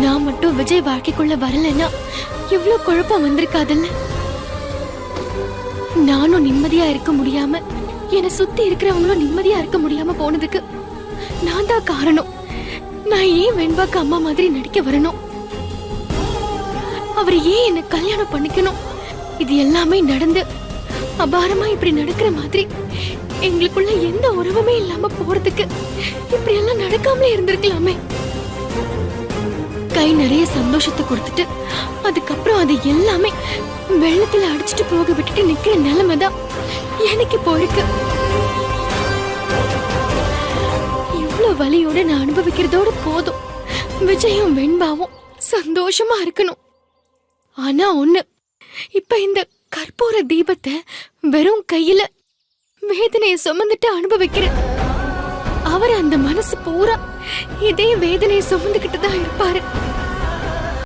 நான் மட்டும் விஜய் வாழ்க்கைக்குள்ள வரலன்னா எவ்வளவு குழப்பம் வந்திருக்காதுல்ல. நானும் நிம்மதியா இருக்க முடியாம என்னை சுத்தி இருக்கிறவங்களும் நிம்மதியா இருக்க முடியாம போனதுக்கு நான் தான் காரணம். நான் ஏன் வெண்பாக்கு அம்மா மாதிரி நடிக்க வரணும்? அவர் ஏன் என்ன கல்யாணம் பண்ணிக்கணும்? இது எல்லாமே நடந்து அபாரமா இப்படி நடக்கிற மாதிரி எங்களுக்குள்ள எந்த உறவுமே இல்லாம போறதுக்கு இப்படி எல்லாம் நடக்காமலே இருந்திருக்கலாமே. கை நிறைய சந்தோஷத்தை கொடுத்துட்டு அதுக்கப்புறம் அது எல்லாமே வெள்ளத்துல அடிச்சுட்டு போக விட்டுட்டு நிக்கிற நிலைமைதான் எனக்கு இப்போ இருக்கு. இவ்வளவு வலியோட நான் அனுபவிக்கிறதோட போதும். விஜயும் வெண்பாவும் சந்தோஷமா இருக்கணும். ஆனா ஒண்ணு, இப்ப இந்த கற்பூர தீபத்தை வெறும் கையில வேதனைய சுமந்துட்டு அனுபவிக்கிறேன். அவர் அந்த மனசு பூரா இதே வேதனையை சுமந்துகிட்டு தான் இருப்பாரு.